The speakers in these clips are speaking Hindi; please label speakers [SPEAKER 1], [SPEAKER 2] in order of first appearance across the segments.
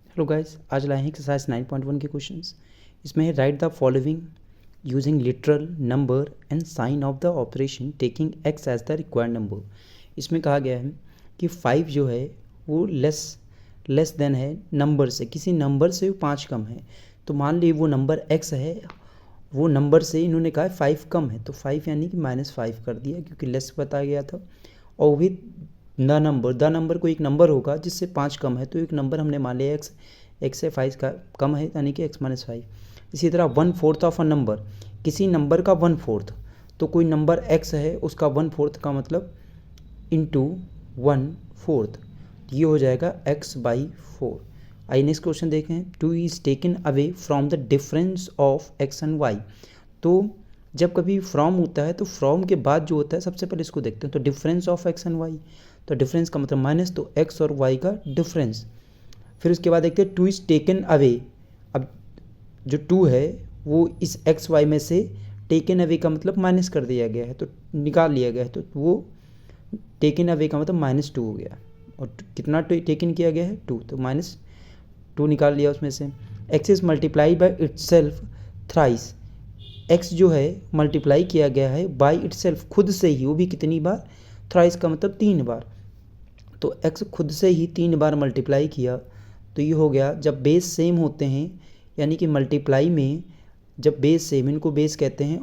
[SPEAKER 1] हेलो गाइस, आज लाए हैं एक्सरसाइज 9.1 के क्वेश्चंस। इसमें है write the following using literal number and sign of the operation taking x as the required number. इसमें कहा गया है कि 5 जो है वो लेस देन है नंबर से, किसी नंबर से 5 कम है। तो मान ली वो नंबर एक्स है, वो नंबर से इन्होंने कहा 5 कम है, तो 5 यानी कि -5 कर दिया क्योंकि लेस बताया गया था। और भी द नंबर को एक नंबर होगा जिससे 5 कम है, तो एक नंबर हमने मान लिया एक्स से 5 का कम है यानी कि x-5। इसी तरह 1/4 ऑफ अ नंबर, किसी नंबर का 1/4, तो कोई नंबर x है उसका 1/4 का मतलब इंटू 1/4, ये हो जाएगा x/4। आइए नेक्स्ट क्वेश्चन देखें। 2 is taken away from the difference of x and y। तो जब कभी फ्रॉम होता है तो फ्रॉम के बाद जो होता है सबसे पहले इसको देखते हैं। तो difference of x and y, तो डिफरेंस का मतलब माइनस, तो x और y का डिफरेंस। फिर उसके बाद देखते हैं 2 इज टेकन अवे। अब जो 2 है वो इस एक्स वाई में से टेकन अवे का मतलब माइनस कर दिया गया है, तो निकाल लिया गया है, तो वो टेकन अवे का मतलब -2 हो गया। और कितना टेकन किया गया है 2, तो -2 निकाल लिया उसमें से। X is multiplied by itself thrice, x जो है मल्टीप्लाई किया गया है बाई इटसेल्फ, खुद से ही, वो भी कितनी बार, थ्राइस का मतलब 3 बार। तो एक्स खुद से ही 3 बार मल्टीप्लाई किया, तो ये हो गया। जब बेस सेम होते हैं यानी कि मल्टीप्लाई में जब बेस सेम, इनको बेस कहते हैं,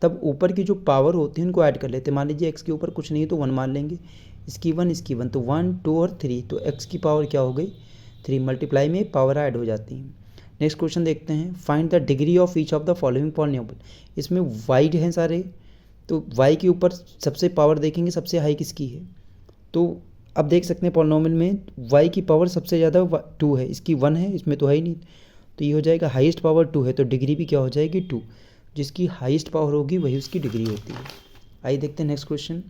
[SPEAKER 1] तब ऊपर की जो पावर होती है उनको ऐड कर लेते हैं। मान लीजिए एक्स के ऊपर कुछ नहीं है तो 1 मान लेंगे, इसकी 1 तो 1 2 और 3, तो एक्स की पावर क्या हो गई 3। मल्टीप्लाई में पावर ऐड हो जाती है। नेक्स्ट क्वेश्चन देखते हैं। Find the degree of each of the following polynomial. इसमें वाइड हैं सारे, तो वाई के ऊपर सबसे पावर देखेंगे, सबसे हाई किसकी है। तो अब देख सकते हैं पॉलिनोमियल में y की पावर सबसे ज़्यादा 2 है, इसकी 1 है, इसमें तो है ही नहीं, तो ये हो जाएगा हाईएस्ट पावर 2 है, तो डिग्री भी क्या हो जाएगी 2। जिसकी हाईएस्ट पावर होगी वही उसकी डिग्री होती है। आइए देखते हैं नेक्स्ट क्वेश्चन।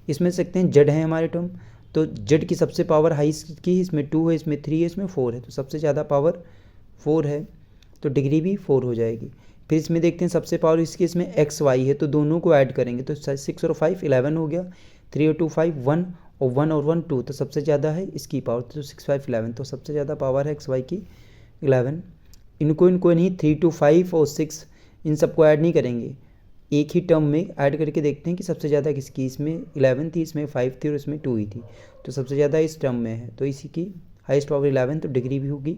[SPEAKER 1] इसमें सकते हैं जेड है हमारे टर्म, तो जेड की सबसे पावर हाईएस्ट की, इसमें 2 है, इसमें 3 है, इसमें 4 है, तो सबसे ज़्यादा पावर 4 है, तो डिग्री भी 4 हो जाएगी। फिर इसमें देखते हैं सबसे पावर इसकी, इसमें एक्स वाई है, तो दोनों को ऐड करेंगे तो 6 और 5 11 हो गया, 3 और 2 5 1, और 1 और 1 2, तो सबसे ज़्यादा है इसकी पावर, तो 6 5 11, तो सबसे ज़्यादा पावर है एक्स वाई की 11। इनको नहीं, 3 2 5 और 6 इन सबको ऐड नहीं करेंगे, एक ही टर्म में ऐड करके देखते हैं कि सबसे ज़्यादा किसकी, इसमें 11 थी, इसमें 5 थी और इसमें 2 ही थी, तो सबसे ज़्यादा इस टर्म में है, तो इसी की हाईएस्ट पावर 11, तो डिग्री भी होगी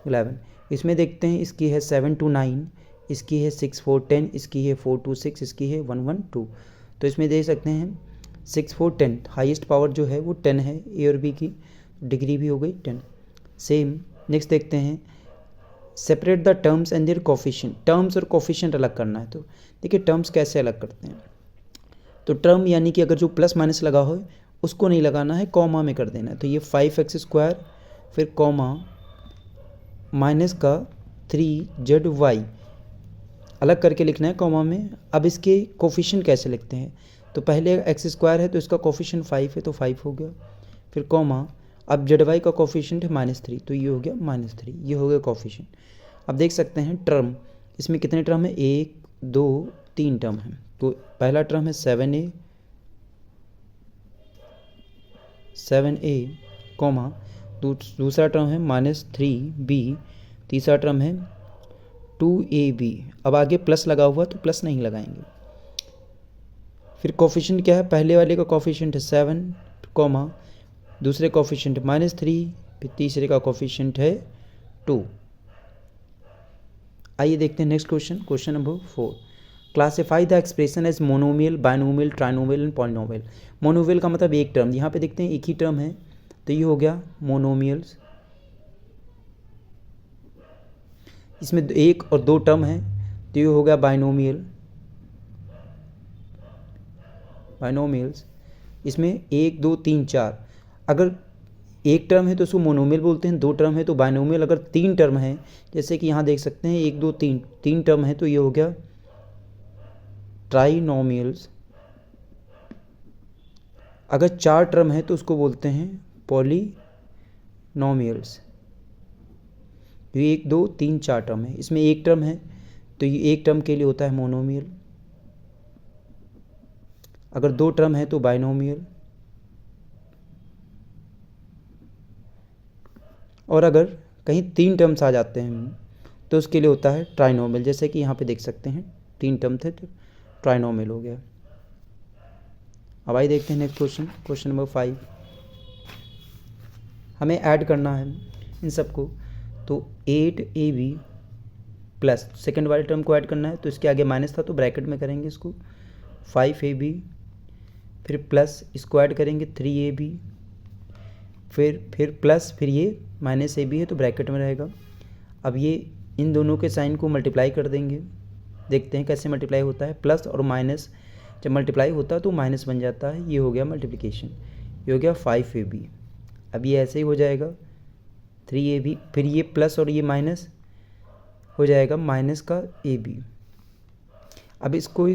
[SPEAKER 1] 11। इसमें देखते हैं इसकी है 7 2 9, इसकी है 6 4 10, इसकी है 4 2 6, इसकी है 1 1 2, तो इसमें देख सकते हैं 6 4 10, हाईएस्ट पावर जो है वो 10 है ए और बी की, डिग्री भी हो गई 10। सेम नेक्स्ट देखते हैं separate the terms and their coefficient. Terms और कोफिशिएंट अलग करना है, तो देखिए टर्म्स कैसे अलग करते हैं। तो टर्म यानी कि अगर जो प्लस माइनस लगा हो उसको नहीं लगाना है, कॉमा में कर देना है। तो ये 5x², फिर कॉमा माइनस का 3z(y) अलग करके लिखना है कॉमा में। अब इसके कोफिशिएंट कैसे लिखते हैं, तो पहले x² है तो इसका कोफिशिएंट 5 है, तो 5 हो गया, फिर कॉमा, अब zy का कोफिशिएंट है -3, तो ये हो गया -3, ये हो गया कोफिशिएंट। अब देख सकते हैं टर्म, इसमें कितने टर्म है, 1 2 3 टर्म है। तो पहला टर्म है 7a कॉमा, दूसरा टर्म है -3b, तीसरा टर्म है 2ab। अब आगे प्लस लगा हुआ तो प्लस नहीं लगाएंगे। फिर कोफिशिएंट क्या है, पहले वाले का कोफिशिएंट है 7 कॉमा, दूसरे कोफिशिएंट -3, फिर तीसरे का कोफिशिएंट है 2। आइए देखते हैं next question, question number 4। Classify the expression as monomial, binomial, trinomial and polynomial. Monomial का मतलब एक टर्म, यहाँ पे देखते हैं एक ही टर्म है, तो ये हो गया मोनोमियल्स। इसमें 1 और 2 टर्म है, तो ये हो गया बायनोमियल्स। इसमें 1 2 3 4, अगर एक टर्म है तो उसको मोनोमियल बोलते हैं, 2 टर्म है तो बायनोमियल। अगर 3 टर्म है, जैसे कि यहाँ देख सकते हैं 1 2 3 टर्म है, तो ये हो गया ट्राइनोमियल्स। अगर 4 टर्म है तो उसको बोलते हैं पॉलीनोमियल्स। ये 1 2 3 4 टर्म है, इसमें एक टर्म है तो ये एक टर्म के लिए होता है मोनोमियल। अगर 2 टर्म है तो बायनोमियल। और अगर कहीं 3 टर्म्स आ जाते हैं तो उसके लिए होता है ट्राइनोमियल, जैसे कि यहाँ पे देख सकते हैं 3 टर्म थे तो ट्राइनोमियल हो गया। अब आइए देखते हैं नेक्स्ट क्वेश्चन, क्वेश्चन नंबर 5। हमें ऐड करना है इन सबको, तो 8ab प्लस सेकेंड वाले टर्म को ऐड करना है, तो इसके आगे माइनस था तो ब्रैकेट में करेंगे इसको, 5ab, फिर प्लस इसको ऐड करेंगे 3ab, फिर प्लस, फिर ये माइनस ab है तो ब्रैकेट में रहेगा। अब ये इन दोनों के साइन को मल्टीप्लाई कर देंगे, देखते हैं कैसे मल्टीप्लाई होता है। प्लस और माइनस जब मल्टीप्लाई होता है तो माइनस बन जाता है, ये हो गया मल्टीप्लिकेशन, ये हो गया 5ab। अब ये ऐसे ही हो जाएगा 3ab, फिर ये प्लस और ये माइनस हो जाएगा माइनस का ab। अब इसको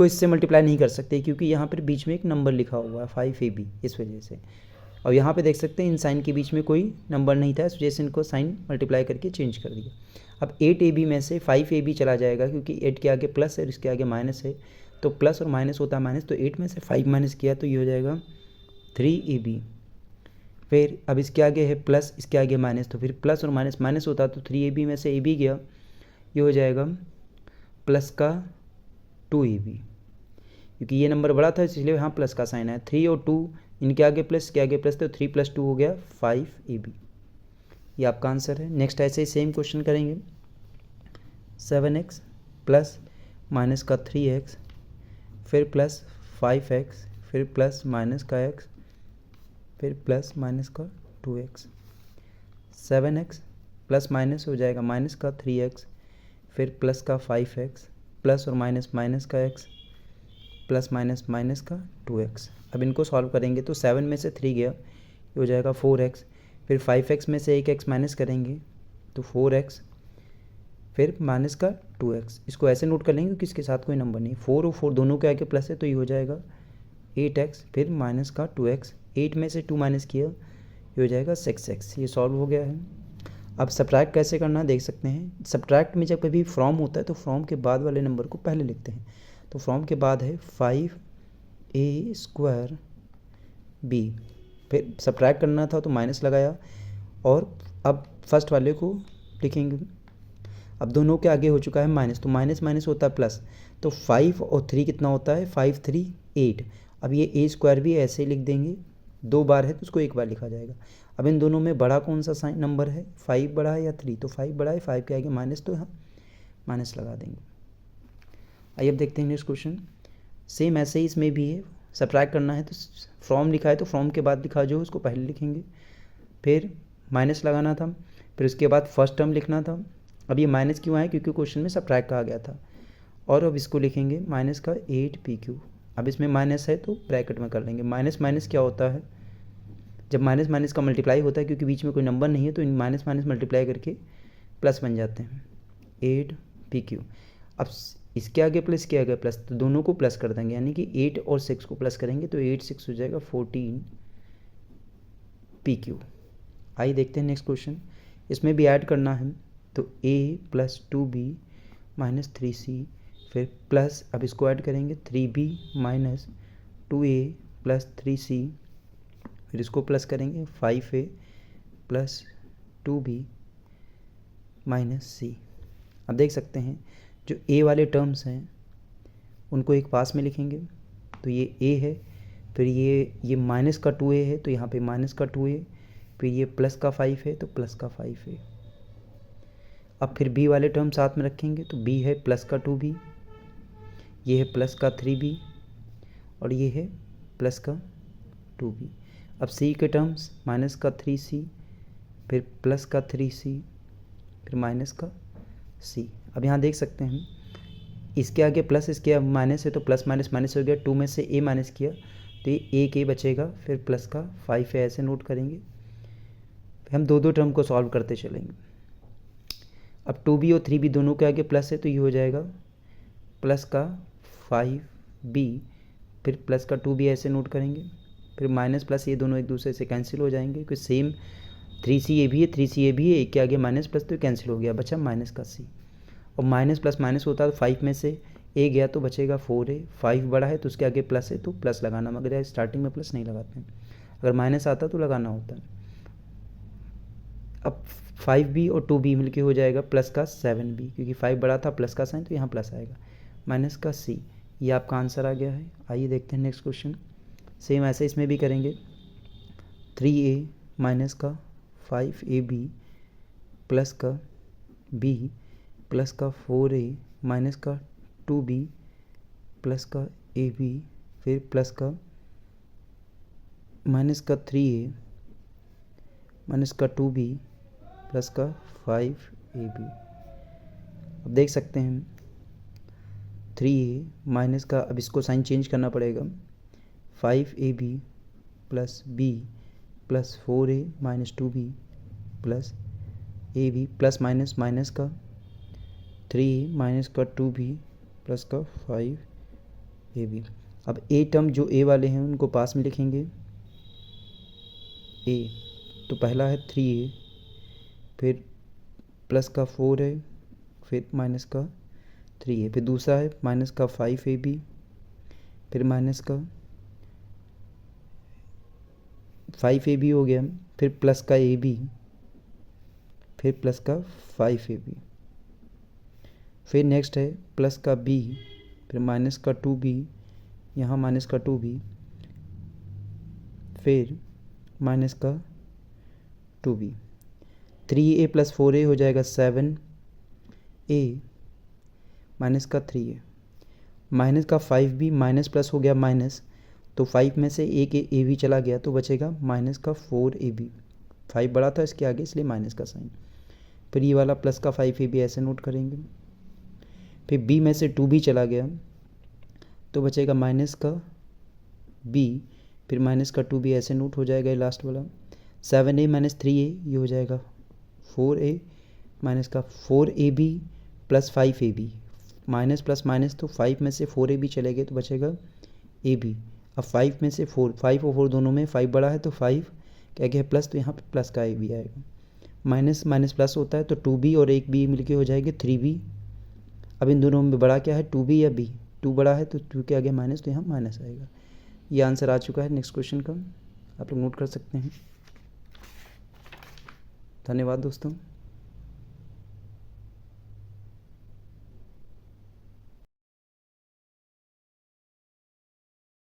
[SPEAKER 1] इससे मल्टीप्लाई नहीं कर सकते क्योंकि यहाँ पर बीच में एक नंबर लिखा हुआ है 5ab, इस वजह से। और यहाँ पे देख सकते हैं इन साइन के बीच में कोई नंबर नहीं था, इस वजह से इनको साइन मल्टीप्लाई करके चेंज कर दिया। अब 8ab में से 5ab चला जाएगा क्योंकि 8 के आगे प्लस है और इसके आगे माइनस है, तो प्लस और माइनस होता है माइनस, तो 8 में से 5 माइनस किया तो ये हो जाएगा 3ab। फिर अब इसके आगे है प्लस, इसके आगे माइनस, तो फिर प्लस और माइनस माइनस होता तो 3ab में से ab गया, ये हो जाएगा प्लस का 2ab, क्योंकि ये नंबर बड़ा था इसलिए यहाँ प्लस का साइन है। 3 और 2 इनके आगे प्लस, के आगे प्लस, तो 3 + 2 हो गया 5ab, ये आपका आंसर है। नेक्स्ट ऐसे ही सेम क्वेश्चन करेंगे, 7x प्लस माइनस का 3x, फिर प्लस 5x, फिर प्लस माइनस का x, फिर प्लस माइनस का 2x। 7x प्लस माइनस हो जाएगा माइनस का 3x, फिर प्लस का 5x, प्लस और माइनस माइनस का x, प्लस माइनस माइनस का 2x। अब इनको सॉल्व करेंगे तो 7 में से 3 गया, ये हो जाएगा 4x, फिर 5x में से 1x माइनस करेंगे तो 4x, फिर माइनस का 2x। इसको ऐसे नोट कर लेंगे क्योंकि इसके साथ कोई नंबर नहीं, 4 और 4 दोनों के आगे प्लस है तो ये हो जाएगा 8x, फिर माइनस का 2x, 8 में से 2 माइनस किया, ये हो जाएगा 6x। ये सॉल्व हो गया है। अब सब्ट्रैक्ट कैसे करना देख सकते हैं। सब्ट्रैक्ट में जब कभी फ्रॉम होता है तो फ्रॉम के बाद वाले नंबर को पहले लिखते हैं, तो फ्रॉम के बाद है 5a² b, फिर सब्ट्रैक्ट करना था तो माइनस लगाया, और अब फर्स्ट वाले को लिखेंगे। अब दोनों के आगे हो चुका है माइनस, तो माइनस माइनस होता है प्लस, तो 5 और 3 कितना होता है, 5 3 8। अब ये a² भी ऐसे ही लिख देंगे, 2 बार है तो उसको 1 बार लिखा जाएगा। अब इन दोनों में बड़ा कौन सा साइन नंबर है, 5 बड़ा है या 3, तो 5 बड़ा है, 5 के आगे माइनस तो यहाँ माइनस लगा देंगे। आइए अब देखते हैं नेक्स्ट क्वेश्चन। सेम ऐसे ही इसमें भी है, सब्ट्रैक्ट करना है तो फ्रॉम लिखा है तो फ्रॉम के बाद लिखा जो उसको पहले लिखेंगे, फिर माइनस लगाना था, फिर उसके बाद फर्स्ट टर्म लिखना था। अब ये माइनस क्यों आया, क्योंकि क्वेश्चन में सब्ट्रैक्ट कहा गया था। और अब इसको लिखेंगे माइनस का 8pq। अब इसमें माइनस है तो ब्रैकेट में कर लेंगे। माइनस माइनस क्या होता है, जब माइनस माइनस का मल्टीप्लाई होता है, क्योंकि बीच में कोई नंबर नहीं है तो इन माइनस माइनस मल्टीप्लाई करके प्लस बन जाते हैं, 8pq। अब इसके आगे प्लस, के आगे प्लस, तो दोनों को प्लस कर देंगे, यानी कि 8 और 6 को प्लस करेंगे तो 8 6 हो जाएगा 14pq। आइए देखते हैं नेक्स्ट क्वेश्चन। इसमें भी ऐड करना है, तो a + 2b - 3c, फिर प्लस, अब इसको ऐड करेंगे 3b - 2a + 3c, फिर इसको प्लस करेंगे 5a + 2b - c। अब देख सकते हैं जो a वाले टर्म्स हैं उनको एक पास में लिखेंगे, तो ये a है, फिर ये माइनस का 2a है तो यहाँ पे माइनस का 2a, फिर ये प्लस का 5 है तो प्लस का 5 है। अब फिर b वाले टर्म साथ में रखेंगे, तो b है प्लस का 2b, ये है प्लस का 3b, और ये है प्लस का 2b। अब c के टर्म्स माइनस का 3c, फिर प्लस का 3c, फिर माइनस का c। अब यहाँ देख सकते हैं इसके आगे प्लस, इसके आगे माइनस है तो प्लस माइनस माइनस हो गया, 2 में से a माइनस किया तो ये a बचेगा, फिर प्लस का 5 है, ऐसे नोट करेंगे। फिर हम दो टर्म को सॉल्व करते चलेंगे। अब 2b और 3b दोनों के आगे प्लस है तो ये हो जाएगा प्लस का 5b, फिर प्लस का 2b ऐसे नोट करेंगे, फिर माइनस प्लस, ये दोनों एक दूसरे से कैंसिल हो जाएंगे क्योंकि सेम 3c ये भी है, 3c ये भी है, एक के आगे माइनस प्लस तो कैंसिल हो गया, बचा माइनस का c। और माइनस प्लस माइनस होता है तो 5 में से a गया तो बचेगा 4a, 5 बड़ा है तो उसके आगे प्लस है तो प्लस लगाना, मगर स्टार्टिंग में प्लस नहीं लगाते हैं, अगर माइनस आता तो लगाना होता है। अब 5b और 2b मिलके हो जाएगा प्लस का 7b, क्योंकि 5 बड़ा था प्लस का साइन तो यहाँ प्लस आएगा, माइनस का c। ये आपका आंसर आ गया है। आइए देखते हैं नेक्स्ट क्वेश्चन। सेम ऐसे इसमें भी करेंगे। 3a माइनस का 5ab प्लस का b प्लस का 4a माइनस का 2b प्लस का ab, फिर प्लस का माइनस का 3a माइनस का 2b प्लस का 5ab। अब देख सकते हैं 3a माइनस का, अब इसको साइन चेंज करना पड़ेगा, 5ab plus b plus 4a minus 2b plus ab plus minus minus का 3a माइनस का 2b प्लस का 5ab। अब a टर्म जो a वाले हैं उनको पास में लिखेंगे। a तो पहला है 3a, फिर प्लस का 4a, फिर माइनस का 3a, फिर दूसरा है माइनस का 5ab, फिर माइनस का 5ab हो गया, फिर प्लस का ab, फिर प्लस का 5ab, फिर नेक्स्ट है प्लस का b, फिर माइनस का 2b, यहाँ माइनस का 2b, फिर माइनस का 2b। 3a प्लस 4a हो जाएगा 7a माइनस का 3a, माइनस का 5b, माइनस प्लस हो गया माइनस, तो 5 में से एक ए भी चला गया तो बचेगा माइनस का 4ab। 5 बड़ा था इसके आगे इसलिए माइनस का साइन। फिर ये वाला प्लस का 5ab ऐसे नोट करेंगे। फिर b में से 2b चला गया तो बचेगा माइनस का b, फिर माइनस का 2b ऐसे नोट हो जाएगा ये लास्ट वाला। 7a माइनस 3a ये हो जाएगा 4a माइनस का 4ab plus 5ab, minus plus minus तो 5 में से 4ab चले गए तो बचेगा ab। अब 5 में से 4, 5 और 4 दोनों में 5 बड़ा है तो 5 क्या गया प्लस, तो यहाँ पे प्लस का ab आएगा। माइनस माइनस प्लस होता है तो 2b और एक b मिलके हो जाएगी 3b। अब इन दोनों में बड़ा क्या है 2b या b, 2 बड़ा है तो 2 के आगे माइनस तो यहाँ माइनस आएगा। ये आंसर आ चुका है नेक्स्ट क्वेश्चन का, आप लोग नोट कर सकते हैं। धन्यवाद दोस्तों।